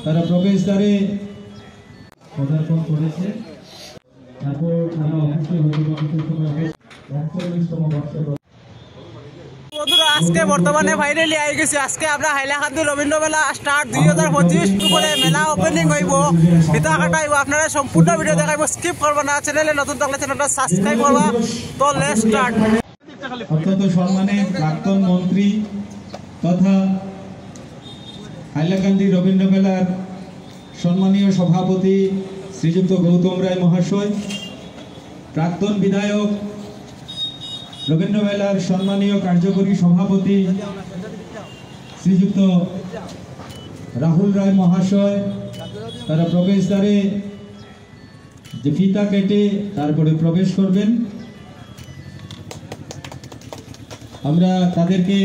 তারা প্রবেশদ্বারে পদার্পণ করেছে। তারপর আমরা অবশ্যই বন্ধুরা আজকে বর্তমানে ফাইনালি আই গেছে। আজকে আমরা হাইলাকান্দি রবীন্দ্র মেলা স্টার্ট 2025 করে মেলা ওপেনিং হইব। এটা কাটাইব আপনারা সম্পূর্ণ ভিডিও দেখাইব, স্কিপ করবা না। চ্যানেলে নতুন থাকলে চ্যানেলটা সাবস্ক্রাইব করবা। তো লেটস স্টার্ট। অত্যন্ত সম্মানিত প্রাক্তন মন্ত্রী তথা হাইলাকান্দি রবীন্দ্র মেলার সম্মানীয় সভাপতি শ্রীযুক্ত গৌতম রায় মহাশয়, প্রাক্তন বিধায়ক রবীন্দ্র মেলার সম্মানীয় কার্যকরী সভাপতি শ্রীযুক্ত রাহুল রায় মহাশয়, তারা প্রবেশদ্বারে যে ফিতা কেটে তারপরে প্রবেশ করবেন। আমরা তাদেরকে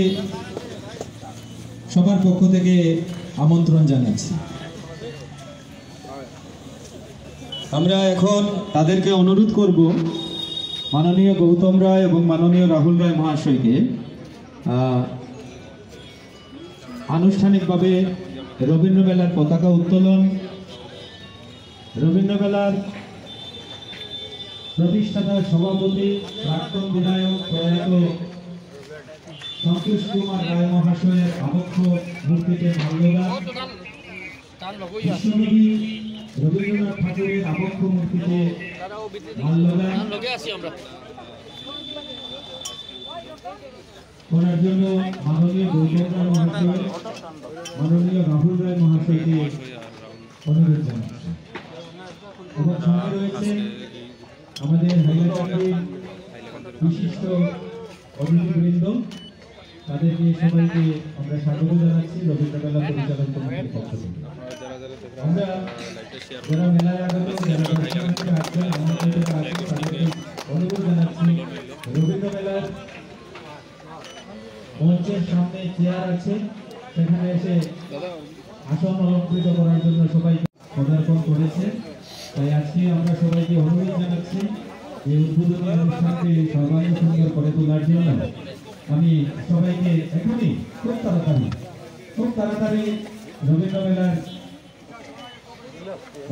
সবার পক্ষ থেকে আমন্ত্রণ জানাচ্ছি। আমরা এখন তাদেরকে অনুরোধ করব মাননীয় গৌতম রায় এবং মাননীয় রাহুল রায় মহাশয়কে আনুষ্ঠানিকভাবে রবীন্দ্র মেলার পতাকা উত্তোলন, রবীন্দ্র মেলার প্রতিষ্ঠাতা সভাপতি প্রাক্তন বিধায়ক প্রয়াত সন্তোষ কুমার রায় মহাশয়ের আবক্ষ মূর্তিতে মাল্যদান, বিশ্বকবি রবীন্দ্রনাথ ঠাকুরের আবক্ষ মূর্তিতে মাল্যদান করার জন্য মাননীয় গৌতম রায় মহাশয়, মাননীয় রাহুল রায় মহাশয়কে অনুরোধ জানাচ্ছি। এবং সঙ্গে রয়েছে আমাদের হাইলাকান্দির বিশিষ্ট অতিথিবৃন্দ, তাদেরকে সবাইকে আমরা স্বাগত জানাচ্ছি রবীন্দ্র মেলা পরিচালন কমিটির পক্ষ থেকে। আমরা যারা মেলায় আগত, যারা দর্শনার্থী আসবেন, আমাদের তাদেরকে অনুরোধ জানাচ্ছি রবীন্দ্র মেলার মঞ্চের সামনে চেয়ার আছে, সেখানে এসে আসন অলঙ্কৃত করার জন্য সবাইকে পদার্পণ করেছে। তাই আজকে আমরা সবাইকে অনুরোধ জানাচ্ছি এই উদ্বোধনী অনুষ্ঠানটি সর্বাঙ্গ সুন্দর করে তোলার জন্য। আমি সবাইকে এখনই খুব তাড়াতাড়ি রবীন্দ্র মেলার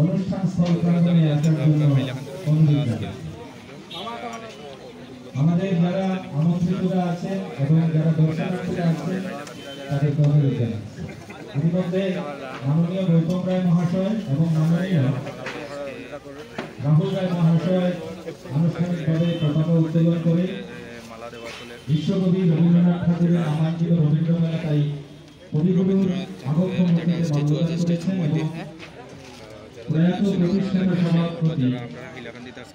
অনুষ্ঠান স্থল প্রাঙ্গণে আসার জন্য অনুরোধ জানাচ্ছি। আমাদের যারা আমন্ত্রিতরা আছেন এবং যারা দর্শনার্থীরা আছেন তাদেরকে অনুরোধ জানাচ্ছি। ইতিমধ্যে মাননীয় গৌতম রায় মহাশয় এবং মাননীয় রাহুল রায় মহাশয় আনুষ্ঠানিকভাবে পতাকা উত্তোলন করে বিশ্বকবি রবীন্দ্রনাথ ঠাকুরের নামাঙ্কিত রবীন্দ্র মেলা তাই কবিগুরুর আবক্ষ মূর্তিতে মাল্যদান করেছেন এবং প্রয়াত প্রতিষ্ঠাতা সভাপতি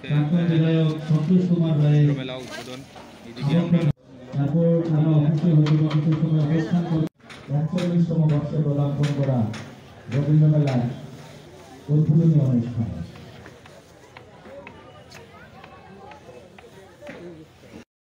প্রাক্তন বিধায়ক সন্তোষ কুমার রায়ের তারপর আমরা অবশ্যই কিছু সময় অবস্থান করে ৪১তম বর্ষে পদার্পণ করা রবীন্দ্র মেলার উদ্বোধনী অনুষ্ঠান।